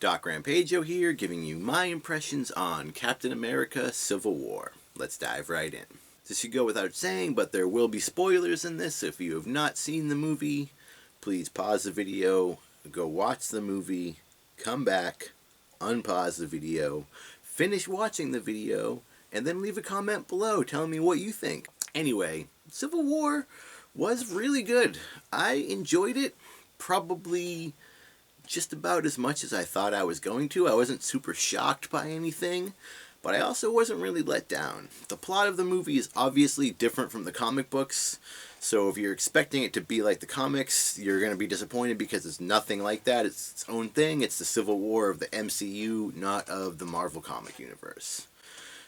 Doc Rampaggio here, giving you my impressions on Captain America Civil War. Let's dive right in. This should go without saying, but there will be spoilers in this. If you have not seen the movie, please pause the video, go watch the movie, come back, unpause the video, finish watching the video, and then leave a comment below telling me what you think. Anyway, Civil War was really good. I enjoyed it, probably just about as much as I thought I was going to. I wasn't super shocked by anything, but I also wasn't really let down. The plot of the movie is obviously different from the comic books, so if you're expecting it to be like the comics, you're going to be disappointed because it's nothing like that. It's its own thing. It's the Civil War of the MCU, not of the Marvel comic universe.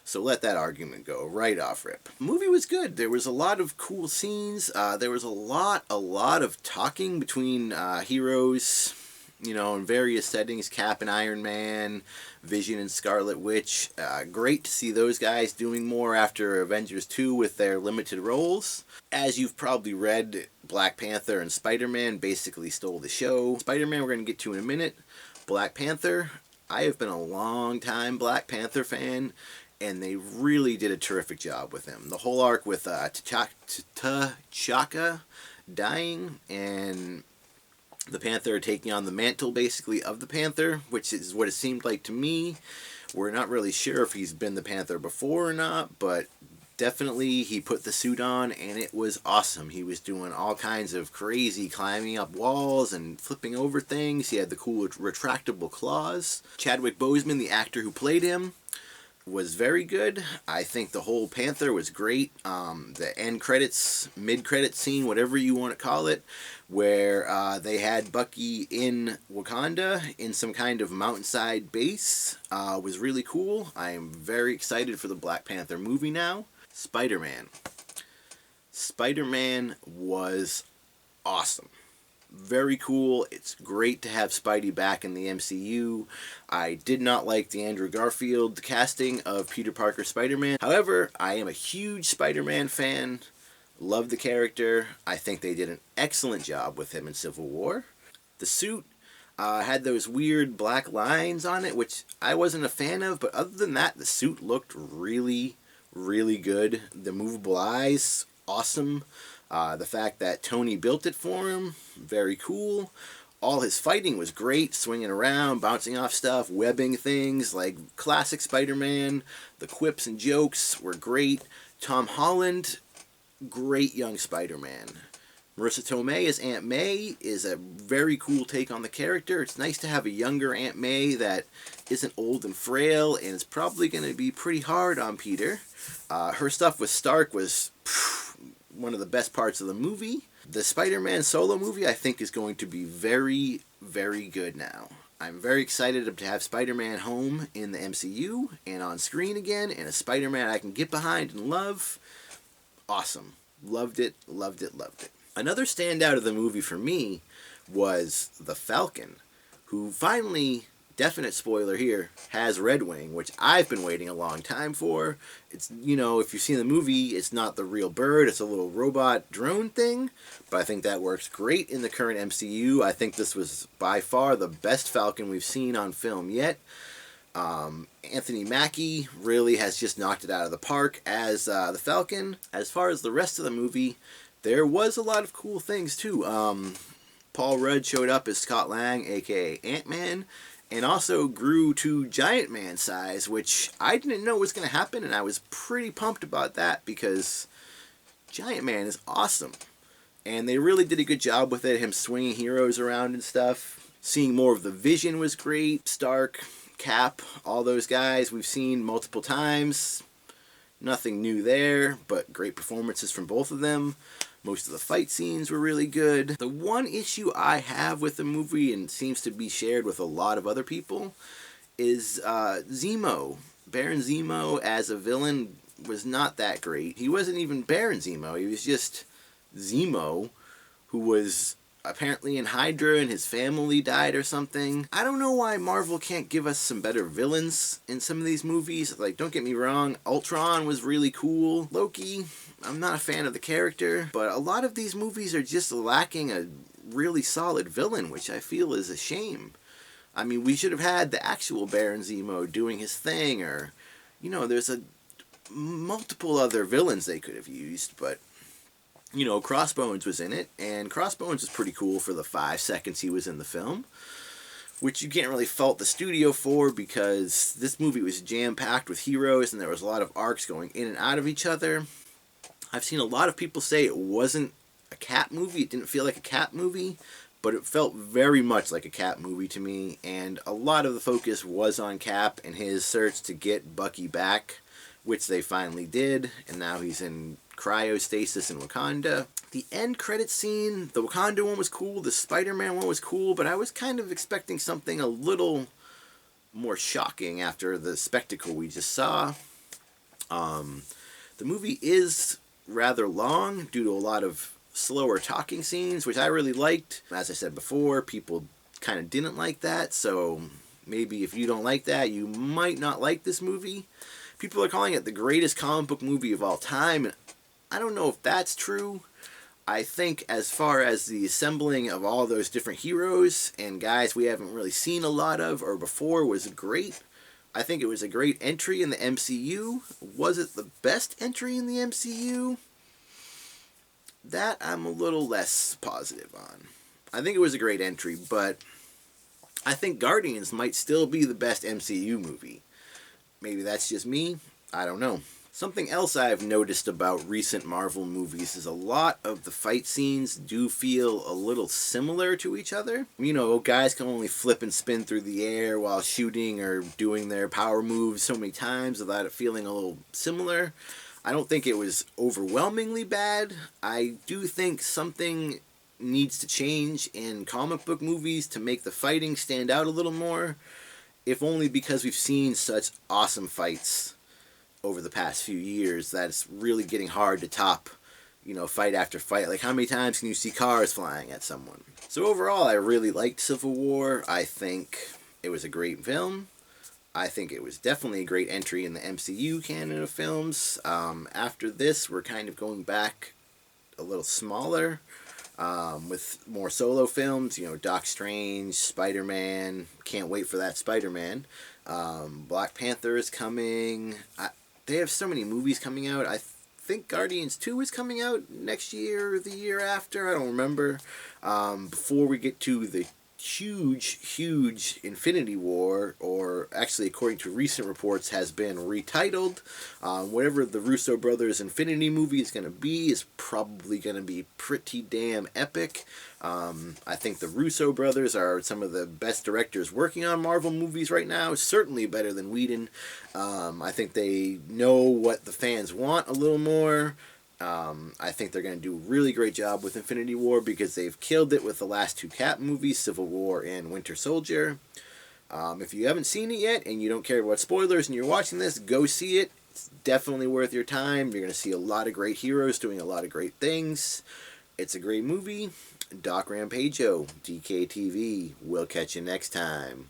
So let that argument go right off rip. The movie was good. There was a lot of cool scenes. There was a lot of talking between heroes, you know, in various settings. Cap and Iron Man, Vision and Scarlet Witch. Great to see those guys doing more after Avengers 2 with their limited roles. As you've probably read, Black Panther and Spider-Man basically stole the show. Spider-Man we're going to get to in a minute. Black Panther, I have been a long time Black Panther fan, and they really did a terrific job with him. The whole arc with T'Chaka dying and the Panther taking on the mantle, basically, of the Panther, which is what it seemed like to me. We're not really sure if he's been the Panther before or not, but definitely he put the suit on, and it was awesome. He was doing all kinds of crazy climbing up walls and flipping over things. He had the cool retractable claws. Chadwick Boseman, the actor who played him, was very good. I think the whole Panther was great. The end credits, mid-credit scene, whatever you want to call it, where they had Bucky in Wakanda in some kind of mountainside base, was really cool. I am very excited for the Black Panther movie now. Spider-Man. Spider-Man was awesome. Very cool. It's great to have Spidey back in the MCU. I did not like the Andrew Garfield casting of Peter Parker Spider-Man. However, I am a huge Spider-Man fan. Love the character. I think they did an excellent job with him in Civil War. The suit had those weird black lines on it, which I wasn't a fan of, but other than that, the suit looked really, really good. The movable eyes, awesome. The fact that Tony built it for him, very cool. All his fighting was great, swinging around, bouncing off stuff, webbing things, like classic Spider-Man. The quips and jokes were great. Tom Holland, great young Spider-Man. Marissa Tomei as Aunt May is a very cool take on the character. It's nice to have a younger Aunt May that isn't old and frail, and it's probably going to be pretty hard on Peter. Her stuff with Stark was one of the best parts of the movie. The Spider-Man solo movie, I think, is going to be very, very good now. I'm very excited to have Spider-Man home in the MCU and on screen again, and a Spider-Man I can get behind and love. Awesome. Loved it, loved it, loved it. Another standout of the movie for me was the Falcon, who finally, definite spoiler here, has Red Wing, which I've been waiting a long time for. It's, you know, if you've seen the movie, it's not the real bird, it's a little robot drone thing, but I think that works great in the current MCU. I think this was by far the best Falcon we've seen on film yet. Anthony Mackie really has just knocked it out of the park as the Falcon. As far as the rest of the movie, there was a lot of cool things too. Paul Rudd showed up as Scott Lang, aka Ant-Man, and also grew to Giant Man size, which I didn't know was going to happen, and I was pretty pumped about that because Giant Man is awesome. And they really did a good job with it, him swinging heroes around and stuff. Seeing more of the Vision was great. Stark, Cap, all those guys we've seen multiple times. Nothing new there, but great performances from both of them. Most of the fight scenes were really good. The one issue I have with the movie, and seems to be shared with a lot of other people, is Zemo. Baron Zemo as a villain was not that great. He wasn't even Baron Zemo. He was just Zemo, who was apparently in Hydra and his family died or something. I don't know why Marvel can't give us some better villains in some of these movies. Like, don't get me wrong, Ultron was really cool. Loki, I'm not a fan of the character, but a lot of these movies are just lacking a really solid villain, which I feel is a shame. I mean, we should have had the actual Baron Zemo doing his thing, or, there's multiple other villains they could have used, but, Crossbones was in it, and Crossbones was pretty cool for the 5 seconds he was in the film, which you can't really fault the studio for, because this movie was jam-packed with heroes, and there was a lot of arcs going in and out of each other. I've seen a lot of people say it wasn't a Cap movie. It didn't feel like a Cap movie, but it felt very much like a Cap movie to me, and a lot of the focus was on Cap and his search to get Bucky back, which they finally did, and now he's in cryostasis in Wakanda. The end credit scene, the Wakanda one was cool, the Spider-Man one was cool, but I was kind of expecting something a little more shocking after the spectacle we just saw. The movie is rather long due to a lot of slower talking scenes, which I really liked. As I said before, people kind of didn't like that, so maybe if you don't like that, you might not like this movie. People are calling it the greatest comic book movie of all time, and I don't know if that's true. I think as far as the assembling of all those different heroes and guys we haven't really seen a lot of or before was great. I think it was a great entry in the MCU. Was it the best entry in the MCU? That I'm a little less positive on. I think it was a great entry, but I think Guardians might still be the best MCU movie. Maybe that's just me. I don't know. Something else I've noticed about recent Marvel movies is a lot of the fight scenes do feel a little similar to each other. Guys can only flip and spin through the air while shooting or doing their power moves so many times without it feeling a little similar. I don't think it was overwhelmingly bad. I do think something needs to change in comic book movies to make the fighting stand out a little more, if only because we've seen such awesome fights over the past few years that it's really getting hard to top, fight after fight. Like, how many times can you see cars flying at someone? So overall, I really liked Civil War. I think it was a great film. I think it was definitely a great entry in the MCU canon of films. After this, we're kind of going back a little smaller, with more solo films. Doc Strange, Spider-Man. Can't wait for that Spider-Man. Black Panther is coming. They have so many movies coming out. I think Guardians 2 is coming out next year or the year after. I don't remember. Before we get to the huge Infinity War, or actually according to recent reports has been retitled. Whatever the Russo brothers Infinity movie is going to be is probably going to be pretty damn epic. I think the Russo brothers are some of the best directors working on Marvel movies right now, certainly better than Whedon. I think they know what the fans want a little more. I think they're going to do a really great job with Infinity War because they've killed it with the last 2 Cap movies, Civil War and Winter Soldier. If you haven't seen it yet and you don't care about spoilers and you're watching this, go see it. It's definitely worth your time. You're going to see a lot of great heroes doing a lot of great things. It's a great movie. Doc Rampaggio, DKTV. We'll catch you next time.